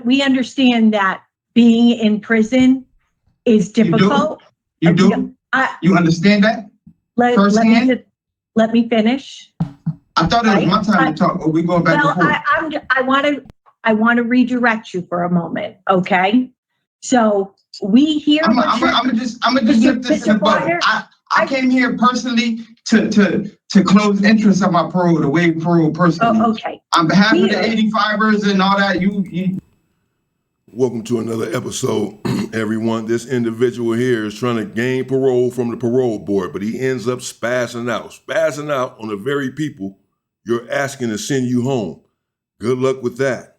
we understand that being in prison is difficult. You do? You understand that? Let me finish. I thought it was my time to talk. Or we going back and forth? I want to redirect you for a moment. Okay. So we hear. I'm gonna just nip this in the bud. I came here personally to close interest of my parole, to waive parole personally. Oh, okay. On behalf of the 85ers and all that, you. Welcome to another episode, everyone. This individual here is trying to gain parole from the parole board, but he ends up spazzing out on the very people you're asking to send you home. Good luck with that.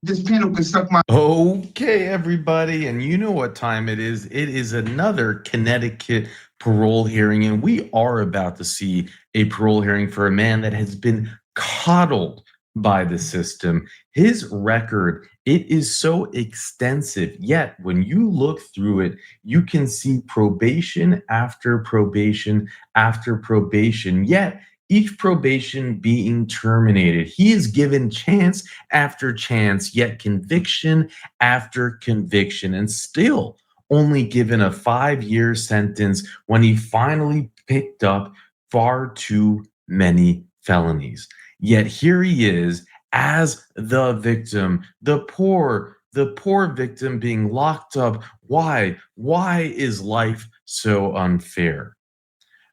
This panel can suck my... Okay, everybody, and you know what time it is. It is another Connecticut parole hearing, and we are about to see a parole hearing for a man that has been coddled by the system. His record, it is so extensive, yet when you look through it, you can see probation after probation after probation, yet each probation being terminated. He is given chance after chance, yet conviction after conviction, and still only given a 5-year sentence when he finally picked up far too many felonies. Yet here he is as the victim, the poor victim being locked up. Why? Why is life so unfair?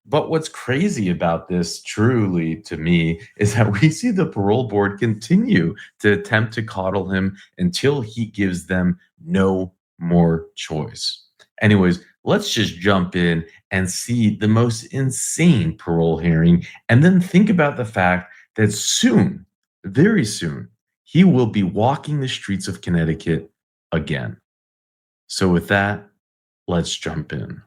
But what's crazy about this, truly, to me, is that we see the parole board continue to attempt to coddle him until he gives them no more choice. Anyways, let's just jump in and see the most insane parole hearing, and then think about the fact that soon, very soon, he will be walking the streets of Connecticut again. So with that, let's jump in.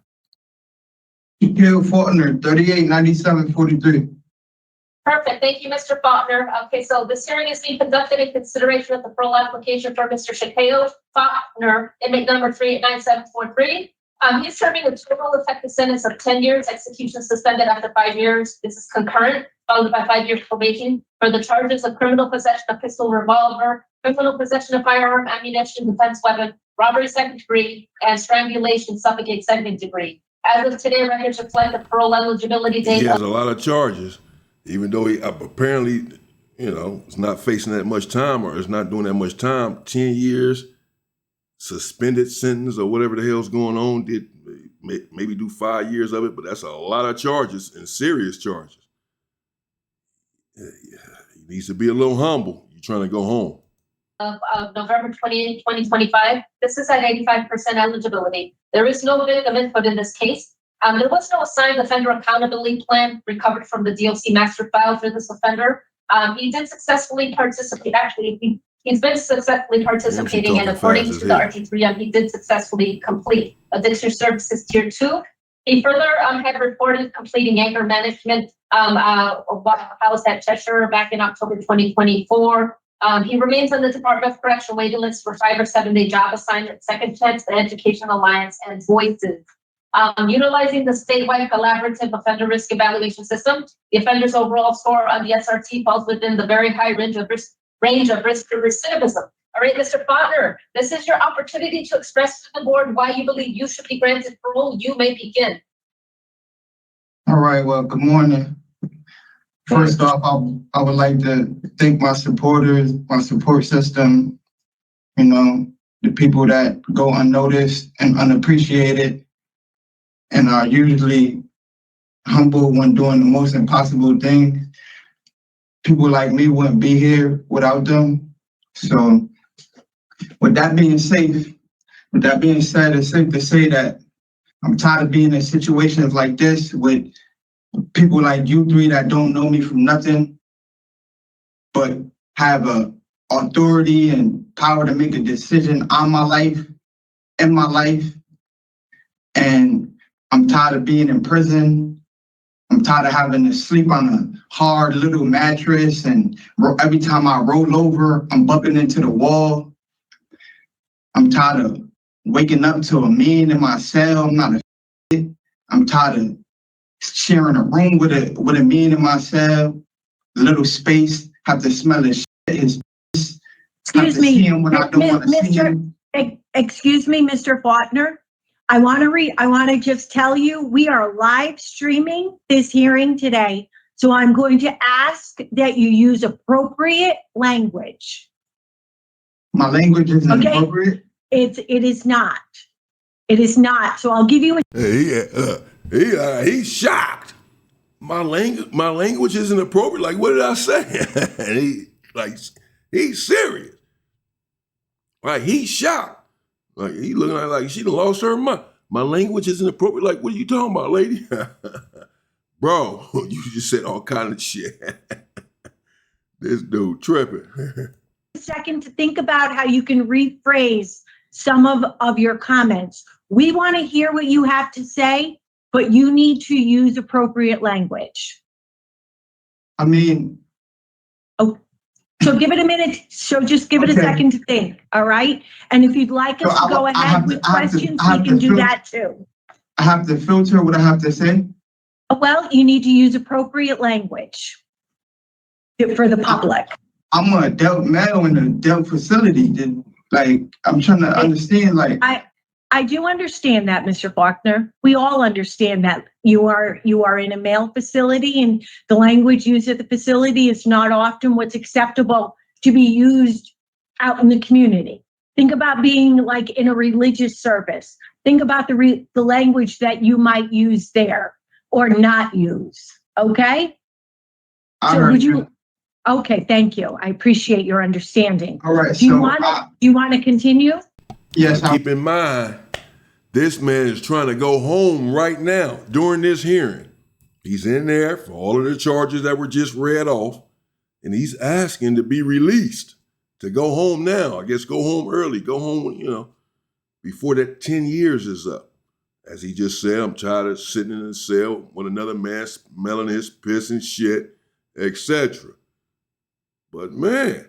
Shakil Faulkner, 389743. Perfect. Thank you, Mr. Faulkner. Okay, so this hearing is being conducted in consideration of the parole application for Mr. Shakil Faulkner, inmate number 389743. He's serving a total effective sentence of 10 years, execution suspended after 5 years. This is concurrent, followed by 5 years probation for the charges of criminal possession of pistol, revolver, criminal possession of firearm, ammunition, defense weapon, robbery second degree, and strangulation, suffocate second degree. As of today, records reflect the parole eligibility date. He has a lot of charges, even though he apparently, is not facing that much time or is not doing that much time. 10 years, suspended sentence or whatever the hell's going on. Did maybe do 5 years of it, but that's a lot of charges and serious charges. He needs to be a little humble. You're trying to go home. Of November 28, 2025. This is at 85% eligibility. There is no victim input in this case. There was no assigned offender accountability plan recovered from the DOC master file for this offender. He did successfully participate. Actually, he's been successfully participating, and according to the RT3, he did successfully complete addiction services tier 2. He further had reported completing anger management house at Cheshire back in October 2024. He remains on the Department of Correction waiting list for 5 or 7 day job assignment, Second Chance, the Education Alliance, and Voices. Utilizing the statewide collaborative offender risk evaluation system, the offender's overall score on the SRT falls within the very high range of risk for recidivism. All right, Mr. Faulkner, this is your opportunity to express to the board why you believe you should be granted parole. You may begin. All right, well, good morning. First off, I would like to thank my supporters, my support system, the people that go unnoticed and unappreciated and are usually humble when doing the most impossible things. People like me wouldn't be here without them. So with that being said, it's safe to say that I'm tired of being in situations like this with people like you three that don't know me from nothing, but have a authority and power to make a decision on my life, in my life. And I'm tired of being in prison. I'm tired of having to sleep on a hard little mattress, and every time I roll over, I'm bumping into the wall. I'm tired of waking up to a man in my cell. I'm tired of sharing a room with a man in my cell, little space, have to smell his shit, his have Excuse to me, see him when I don't want to see Mr. him. Excuse me, Mr. Faulkner. I want to just tell you, we are live streaming this hearing today. So I'm going to ask that you use appropriate language. My language isn't Okay. appropriate. It is not. It is not. So I'll give you He's shocked. My language isn't appropriate. Like, what did I say? And he's serious. Like, he's shocked. Like, he looking at it like she done lost her mind. My language isn't appropriate. Like, what are you talking about, lady? Bro, you just said all kind of shit. This dude tripping. a second to think about how you can rephrase some of your comments. We want to hear what you have to say, but you need to use appropriate language. I mean, So give it a minute. So just give it a Okay. second to think. All right. And if you'd like us So to go ahead with questions, we can do that too. I have to filter what I have to say. Well, you need to use appropriate language for the public. I'm an adult male in an adult facility. Like, I'm trying to understand, like, I do understand that, Mr. Faulkner. We all understand that you are in a male facility and the language used at the facility is not often what's acceptable to be used out in the community. Think about being like in a religious service. Think about the language that you might use there or not use. Okay? I So heard would you. Okay, thank you. I appreciate your understanding. All right, Do you so want to continue? yes, Keep in mind, this man is trying to go home right now during this hearing. He's in there for all of the charges that were just read off, and he's asking to be released, to go home now. I guess go home early, go home, before that 10 years is up. As he just said, I'm tired of sitting in a cell with another man smelling his piss and shit, etc. But man,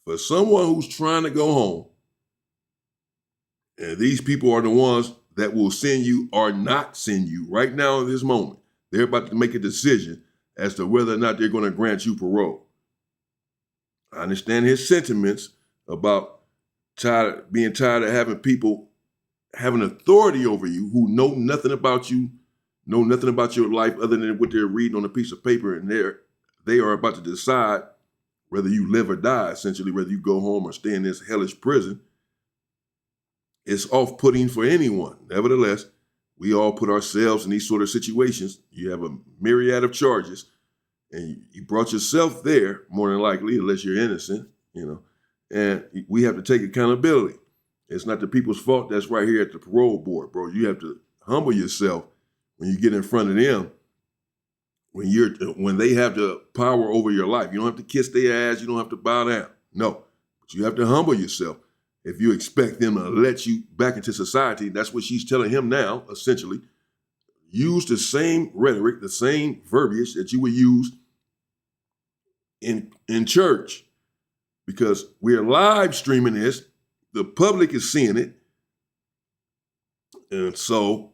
for someone who's trying to go home, and these people are the ones that will send you or not send you right now in this moment. They're about to make a decision as to whether or not they're going to grant you parole. I understand his sentiments about being tired of having people having authority over you who know nothing about you, know nothing about your life other than what they're reading on a piece of paper, and they are about to decide whether you live or die, essentially, whether you go home or stay in this hellish prison. It's off-putting for anyone. Nevertheless, we all put ourselves in these sort of situations. You have a myriad of charges, and you brought yourself there, more than likely, unless you're innocent, and we have to take accountability. It's not the people's fault that's right here at the parole board, bro. You have to humble yourself when you get in front of them, when they have the power over your life. You don't have to kiss their ass. You don't have to bow down. No, but you have to humble yourself. If you expect them to let you back into society, that's what she's telling him now, essentially. Use the same rhetoric, the same verbiage that you would use in church, because we're live streaming this. The public is seeing it. And so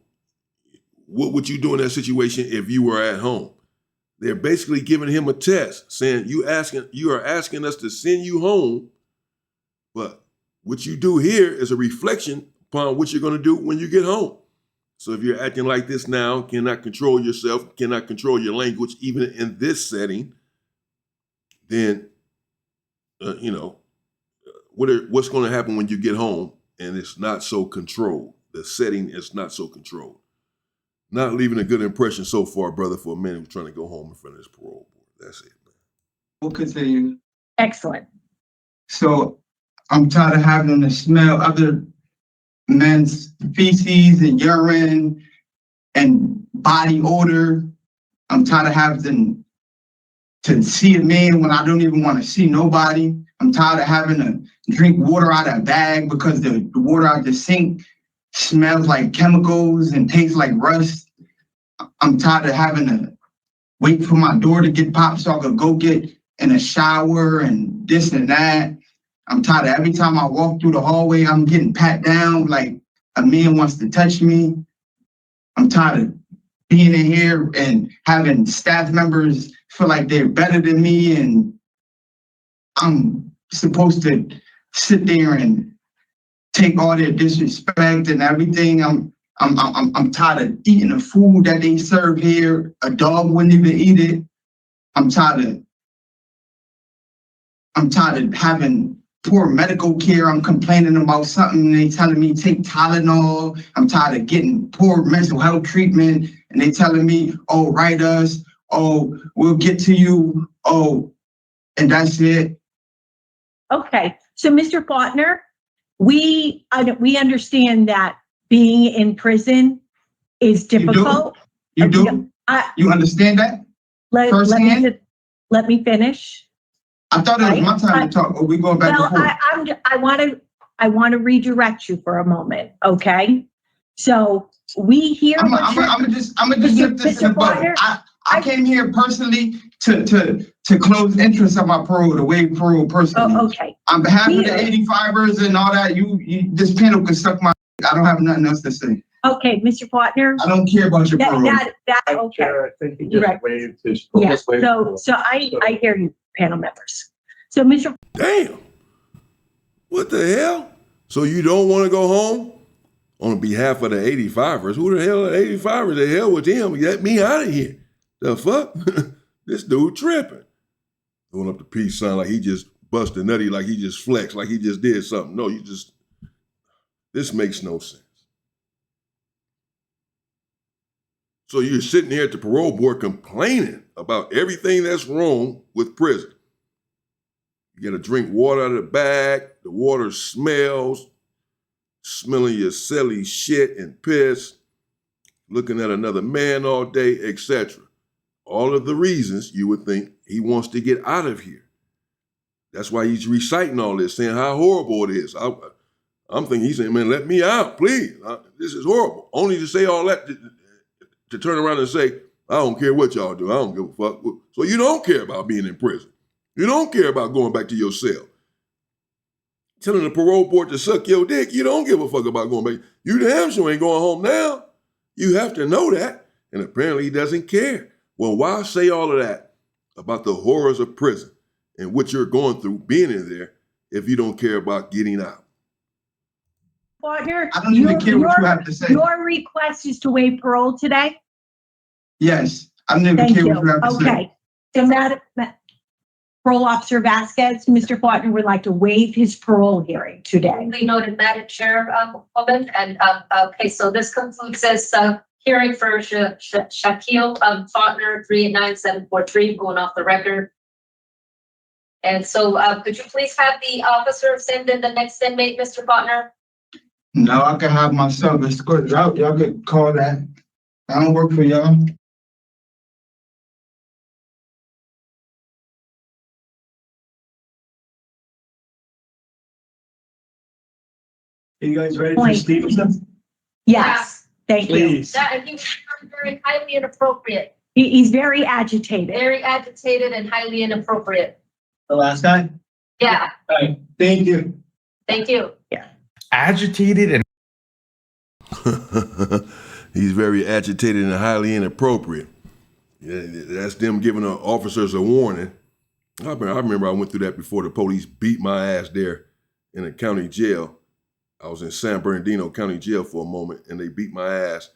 what would you do in that situation if you were at home? They're basically giving him a test, saying you are asking us to send you home, but what you do here is a reflection upon what you're going to do when you get home. So if you're acting like this now, cannot control yourself, cannot control your language, even in this setting, then, what's going to happen when you get home and it's not so controlled? The setting is not so controlled. Not leaving a good impression so far, brother, for a man who's trying to go home in front of his parole board. That's it, man. we'll continue. Excellent. So I'm tired of having to smell other men's feces and urine and body odor. I'm tired of having to see a man when I don't even want to see nobody. I'm tired of having to drink water out of a bag because the water out the sink smells like chemicals and tastes like rust. I'm tired of having to wait for my door to get popped so I could go get in a shower and this and that. I'm tired of every time I walk through the hallway, I'm getting pat down like a man wants to touch me. I'm tired of being in here and having staff members feel like they're better than me and I'm supposed to sit there and take all their disrespect and everything. I'm tired of eating the food that they serve here. A dog wouldn't even eat it. I'm tired of having poor medical care. I'm complaining about something and they telling me take Tylenol. I'm tired of getting poor mental health treatment and they telling me, oh, write us. Oh, we'll get to you. Oh, and that's it. Okay, so Mr. Faulkner, we understand that being in prison is difficult. You do? You understand that? Let me finish. I thought it was my time to talk. Are we going back and forth? I want to redirect you for a moment, okay? So we hear. I'm gonna just nip this in the bud. I came here personally to close interest of my parole, to waive parole personally. Oh, okay. On behalf of the 85ers and all that, you this panel can suck my. I don't have nothing else to say. Okay, Mr. Faulkner. I don't care about your parole. Okay. Chair, I think he just Right. waived his. Yeah. just waived parole. So I hear you, panel members. So Mr. Damn. What the hell? So you don't want to go home? On behalf of the 85ers, who the hell are the 85ers? The hell with them. Get me out of here. The fuck? This dude tripping. Going up the peace sign like he just busted nutty, like he just flexed, like he just did something. No, this makes no sense. So you're sitting here at the parole board complaining about everything that's wrong with prison. You gotta drink water out of the bag, the water smells, smelling your silly shit and piss, looking at another man all day, etc. All of the reasons you would think he wants to get out of here. That's why he's reciting all this, saying how horrible it is. I'm thinking he's saying, man, let me out, please. This is horrible. Only to say all that to turn around and say, I don't care what y'all do. I don't give a fuck. So you don't care about being in prison. You don't care about going back to your cell. Telling the parole board to suck your dick, you don't give a fuck about going back. You damn sure ain't going home now. You have to know that. And apparently he doesn't care. Well, why say all of that about the horrors of prison and what you're going through being in there if you don't care about getting out? Partner, I don't even care what you have to say. Your request is to waive parole today? Yes, I don't even Thank care you. what you have to say. Okay. So Parole Officer Vasquez, Mr. Faulkner would like to waive his parole hearing today. We noted, Madam Chair, woman, and okay, so this concludes this hearing for Shaquille Faulkner 389743, going off the record. And so could you please have the officer send in the next inmate, Mr. Faulkner? No, I can have myself escorted out. Y'all could call that. I don't work for y'all. Are you guys ready for Point. Stevenson? Yes, thank you. Please. That he was very highly inappropriate, He's very agitated. very agitated and highly inappropriate. The last guy? Yeah, All right, thank you. thank you. Agitated and He's very agitated and highly inappropriate. Yeah, that's them giving the officers a warning. I remember I went through that before the police beat my ass there in a county jail. I was in San Bernardino County Jail for a moment, and they beat my ass.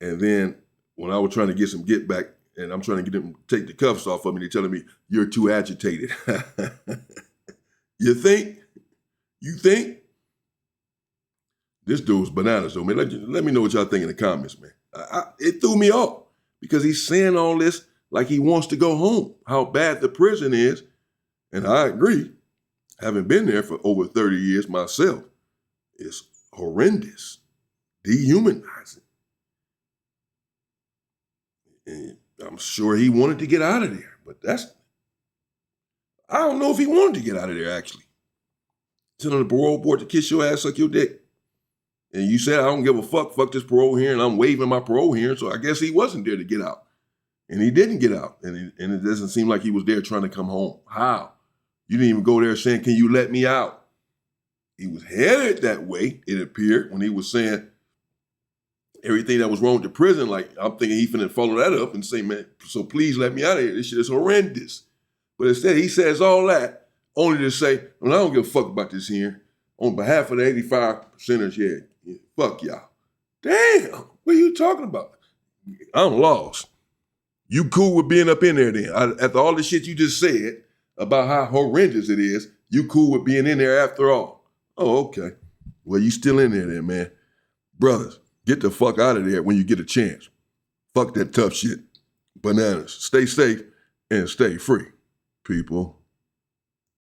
And then when I was trying to get some get back, and I'm trying to get them to take the cuffs off of me, they're telling me, you're too agitated. You think? You think? This dude's bananas, though, man. Let me know what y'all think in the comments, man. It threw me off because he's saying all this like he wants to go home, how bad the prison is. And I agree, having been there for over 30 years myself, it's horrendous, dehumanizing. And I'm sure he wanted to get out of there, but I don't know if he wanted to get out of there, actually. Telling the parole board to kiss your ass, suck your dick. And you said, I don't give a fuck this parole hearing, I'm waiving my parole hearing, so I guess he wasn't there to get out. And he didn't get out, and it doesn't seem like he was there trying to come home. How? You didn't even go there saying, can you let me out? He was headed that way, it appeared, when he was saying everything that was wrong with the prison. Like, I'm thinking he finna follow that up and say, man, so please let me out of here. This shit is horrendous. But instead, he says all that only to say, well, I don't give a fuck about this here. On behalf of the 85%ers, yeah, fuck y'all. Damn, what are you talking about? I'm lost. You cool with being up in there then? After all the shit you just said about how horrendous it is, you cool with being in there after all? Oh, okay. Well, you still in there then, man. Brothers, get the fuck out of there when you get a chance. Fuck that tough shit. Bananas. Stay safe and stay free, people.